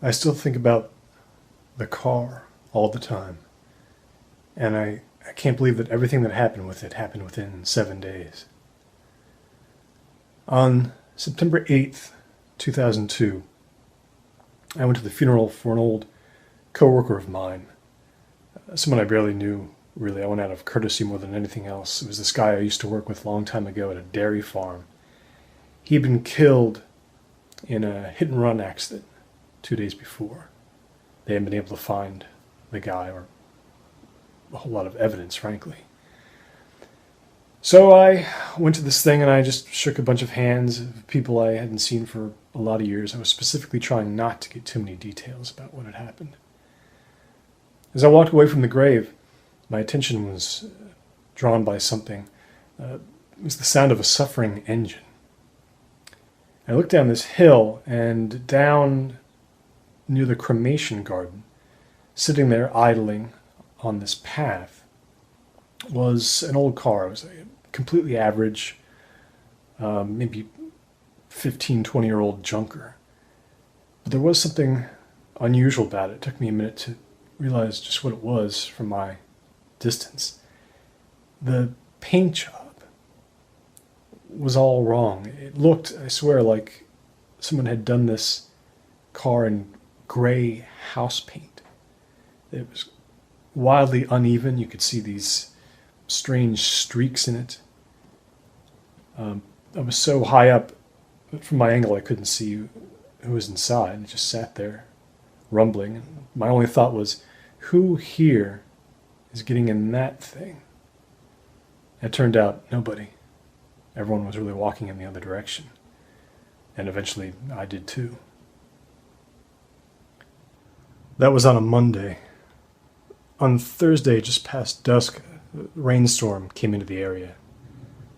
I still think about the car all the time, and I can't believe that everything that happened with it happened within 7 days. On September 8th, 2002, I went to the funeral for an old coworker of mine, someone I barely knew, really. I went out of courtesy more than anything else. It was this guy I used to work with a long time ago at a dairy farm. He'd been killed in a hit-and-run accident 2 days before. They hadn't been able to find the guy, or a whole lot of evidence, frankly. So I went to this thing and I just shook a bunch of hands of people I hadn't seen for a lot of years. I was specifically trying not to get too many details about what had happened. As I walked away from the grave, my attention was drawn by something. It was the sound of a suffering engine. I looked down this hill, and down near the cremation garden, sitting there idling on this path, was an old car. It was a completely average, maybe 15, 20-year-old junker. But there was something unusual about it. It took me a minute to realize just what it was from my distance. The paint job was all wrong. It looked, I swear, like someone had done this car in gray house paint. It was wildly uneven. You could see these strange streaks in it. I was so high up, but from my angle I couldn't see who was inside. It just sat there, rumbling. And my only thought was, who here is getting in that thing? It turned out nobody. Everyone was really walking in the other direction. And eventually I did too. That was on a Monday. On Thursday, just past dusk, a rainstorm came into the area.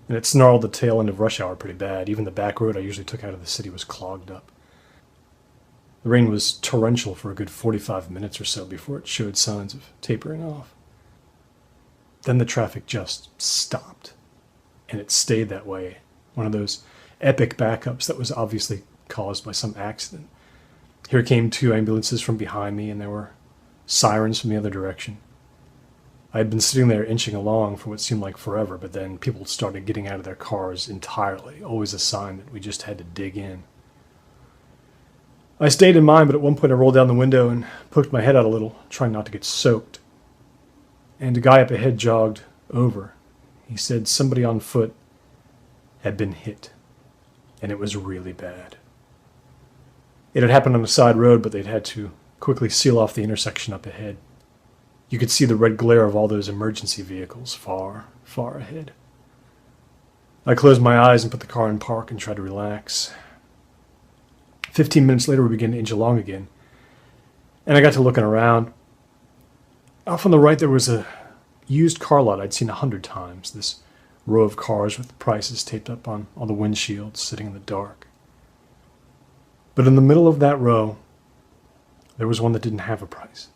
And it snarled the tail end of rush hour pretty bad. Even the back road I usually took out of the city was clogged up. The rain was torrential for a good 45 minutes or so before it showed signs of tapering off. Then the traffic just stopped. And it stayed that way. One of those epic backups that was obviously caused by some accident. Here came 2 ambulances from behind me, and there were sirens from the other direction. I had been sitting there inching along for what seemed like forever, but then people started getting out of their cars entirely, always a sign that we just had to dig in. I stayed in mine, but at one point I rolled down the window and poked my head out a little, trying not to get soaked. And a guy up ahead jogged over. He said somebody on foot had been hit, and it was really bad. It had happened on a side road, but they'd had to quickly seal off the intersection up ahead. You could see the red glare of all those emergency vehicles far, far ahead. I closed my eyes and put the car in park and tried to relax. 15 minutes later, we began to inch along again, and I got to looking around. Off on the right, there was a used car lot I'd seen 100 times, this row of cars with prices taped up on all the windshields, sitting in the dark. But in the middle of that row, there was one that didn't have a price.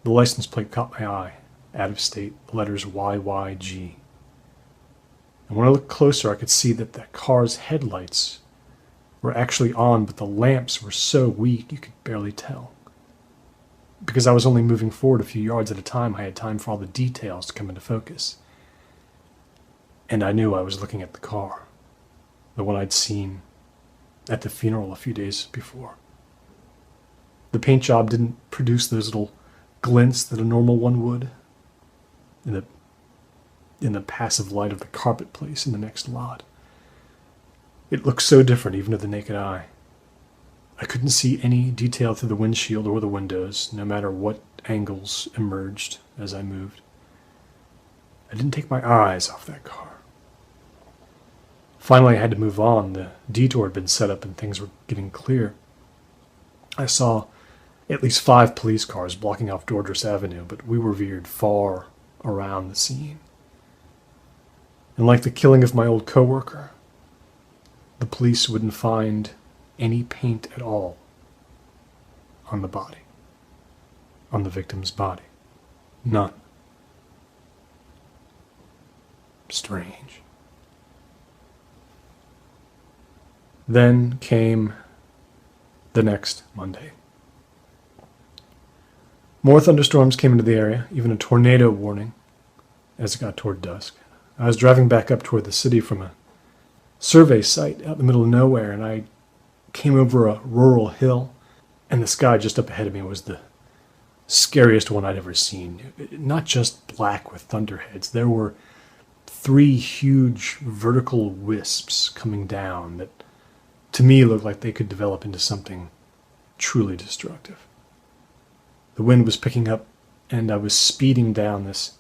The license plate caught my eye, out of state, the letters YYG. And when I looked closer, I could see that the car's headlights were actually on, but the lamps were so weak you could barely tell. Because I was only moving forward a few yards at a time, I had time for all the details to come into focus. And I knew I was looking at the car, the one I'd seen at the funeral a few days before. The paint job didn't produce those little glints that a normal one would in the passive light of the carpet place in the next lot. It looked so different even to the naked eye. I couldn't see any detail through the windshield or the windows, no matter what angles emerged as I moved. I didn't take my eyes off that car. Finally, I had to move on. The detour had been set up and things were getting clear. I saw at least 5 police cars blocking off Dordrecht Avenue, but we were veered far around the scene. And like the killing of my old coworker, the police wouldn't find any paint at all on the body, on the victim's body. None. Strange. Then came the next Monday. More thunderstorms came into the area, even a tornado warning as it got toward dusk. I was driving back up toward the city from a survey site out in the middle of nowhere, and I came over a rural hill, and the sky just up ahead of me was the scariest one I'd ever seen. Not just black with thunderheads. There were 3 huge vertical wisps coming down that to me looked like they could develop into something truly destructive. The wind was picking up, and I was speeding down this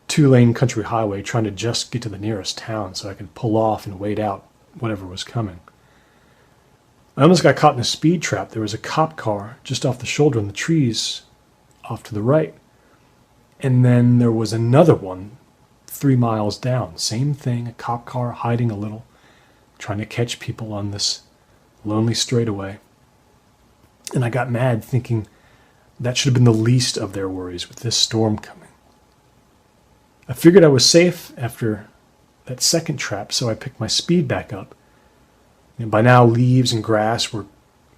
2-lane country highway trying to just get to the nearest town so I could pull off and wait out whatever was coming. I almost got caught in a speed trap. There was a cop car just off the shoulder in the trees off to the right. And then there was another one 3 miles down. Same thing, a cop car hiding a little, trying to catch people on this lonely straightaway. And I got mad thinking that should have been the least of their worries with this storm coming. I figured I was safe after that second trap, so I picked my speed back up. And by now, leaves and grass were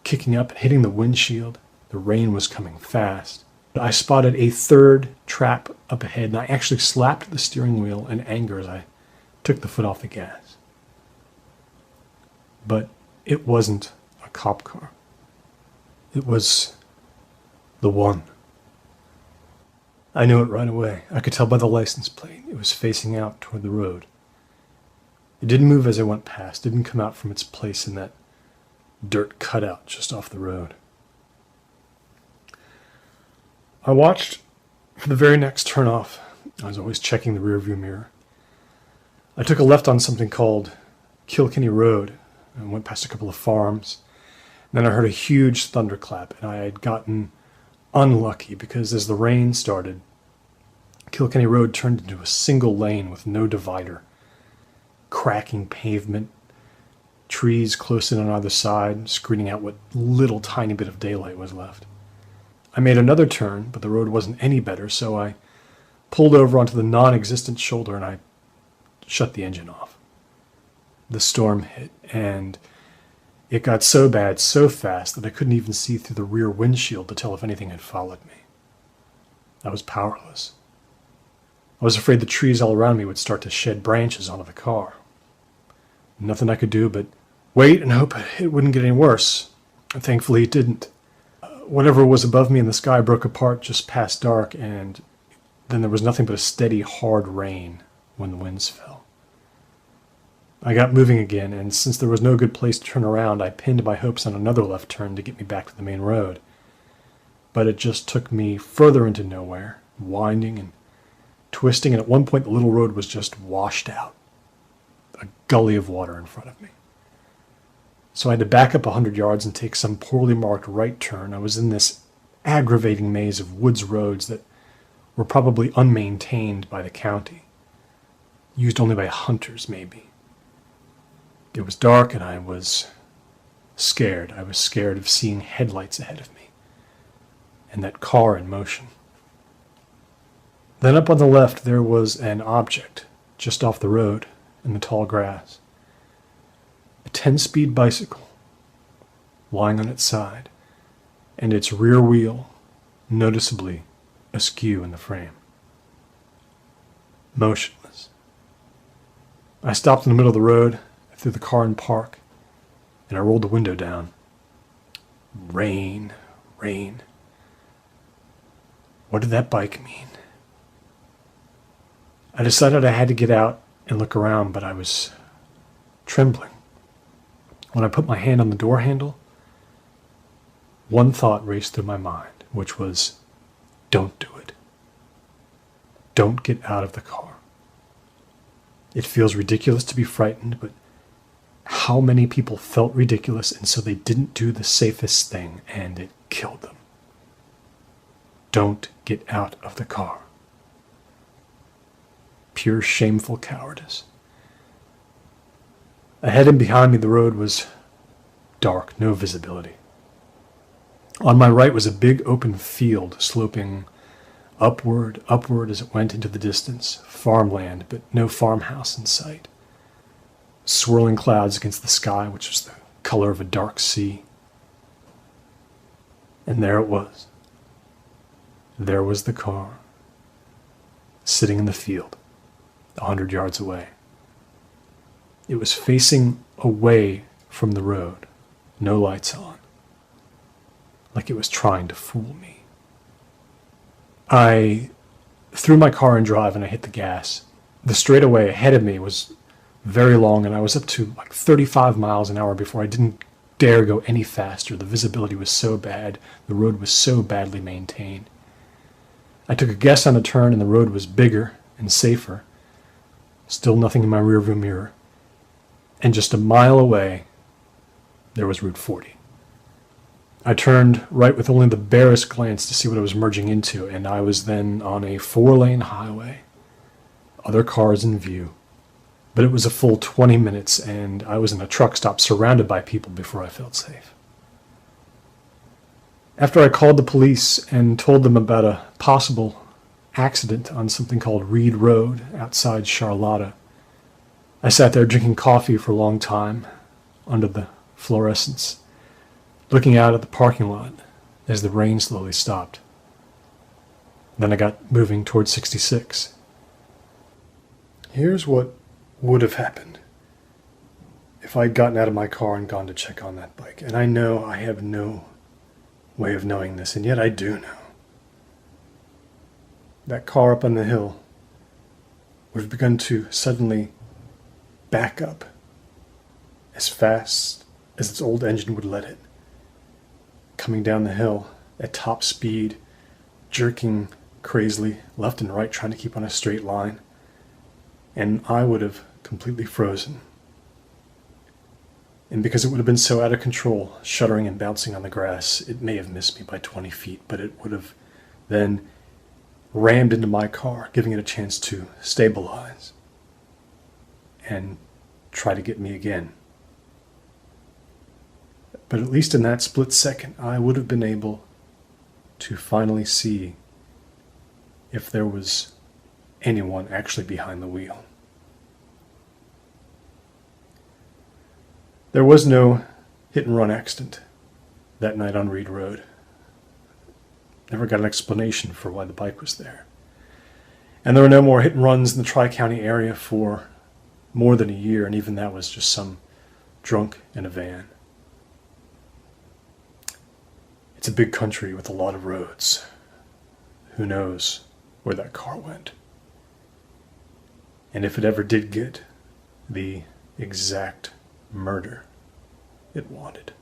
kicking up and hitting the windshield. The rain was coming fast. I spotted a third trap up ahead, and I actually slapped the steering wheel in anger as I took the foot off the gas. But it wasn't a cop car. It was the one. I knew it right away. I could tell by the license plate. It was facing out toward the road. It didn't move as I went past, didn't come out from its place in that dirt cutout just off the road. I watched for the very next turnoff. I was always checking the rearview mirror. I took a left on something called Kilkenny Road and went past a couple of farms. And then I heard a huge thunderclap, and I had gotten unlucky because as the rain started, Kilkenny Road turned into a single lane with no divider. Cracking pavement, trees close in on either side, screening out what little tiny bit of daylight was left. I made another turn, but the road wasn't any better, so I pulled over onto the non-existent shoulder and I shut the engine off. The storm hit, and it got so bad so fast that I couldn't even see through the rear windshield to tell if anything had followed me. I was powerless. I was afraid the trees all around me would start to shed branches onto the car. Nothing I could do but wait and hope it wouldn't get any worse. And thankfully it didn't. Whatever was above me in the sky broke apart just past dark, and then there was nothing but a steady, hard rain when the winds fell. I got moving again, and since there was no good place to turn around, I pinned my hopes on another left turn to get me back to the main road. But it just took me further into nowhere, winding and twisting, and at one point the little road was just washed out. A gully of water in front of me. So I had to back up 100 yards and take some poorly marked right turn. I was in this aggravating maze of woods roads that were probably unmaintained by the county. Used only by hunters, maybe. It was dark and I was scared. I was scared of seeing headlights ahead of me. And that car in motion. Then up on the left there was an object just off the road in the tall grass. A 10-speed bicycle lying on its side, and its rear wheel noticeably askew in the frame. Motionless. I stopped in the middle of the road, I threw the car in park, and I rolled the window down. Rain, rain. What did that bike mean? I decided I had to get out and look around, but I was trembling. When I put my hand on the door handle, one thought raced through my mind, which was, don't do it. Don't get out of the car. It feels ridiculous to be frightened, but how many people felt ridiculous and so they didn't do the safest thing, and it killed them. Don't get out of the car. Pure shameful cowardice. Ahead and behind me the road was dark, no visibility. On my right was a big open field sloping upward as it went into the distance. Farmland, but no farmhouse in sight. Swirling clouds against the sky, which was the color of a dark sea. And there it was. there was the car, sitting in the field, 100 yards away. It was facing away from the road, no lights on, like it was trying to fool me. I threw my car in drive and I hit the gas. The straightaway ahead of me was very long, and I was up to like 35 miles an hour before I didn't dare go any faster. The visibility was so bad. The road was so badly maintained. I took a guess on a turn, and the road was bigger and safer. Still nothing in my rearview mirror. And just a mile away, there was Route 40. I turned right with only the barest glance to see what I was merging into, and I was then on a 4-lane highway. Other cars in view. But it was a full 20 minutes, and I was in a truck stop surrounded by people before I felt safe. After I called the police and told them about a possible accident on something called Reed Road outside Charlotta, I sat there drinking coffee for a long time under the fluorescents, looking out at the parking lot as the rain slowly stopped. Then I got moving towards 66. Here's what would have happened if I'd gotten out of my car and gone to check on that bike. And I know I have no way of knowing this, and yet I do know. That car up on the hill would have begun to suddenly back up as fast as its old engine would let it, coming down the hill at top speed, jerking crazily left and right, trying to keep on a straight line, and I would have completely frozen. And because it would have been so out of control, shuddering and bouncing on the grass, it may have missed me by 20 feet, but it would have then rammed into my car, giving it a chance to stabilize and try to get me again. But at least in that split second, I would have been able to finally see if there was anyone actually behind the wheel. There was no hit-and-run accident that night on Reed Road. Never got an explanation for why the bike was there. And there were no more hit-and-runs in the Tri-County area for more than a year, and even that was just some drunk in a van. It's a big country with a lot of roads. Who knows where that car went? And if it ever did get the exact murder it wanted.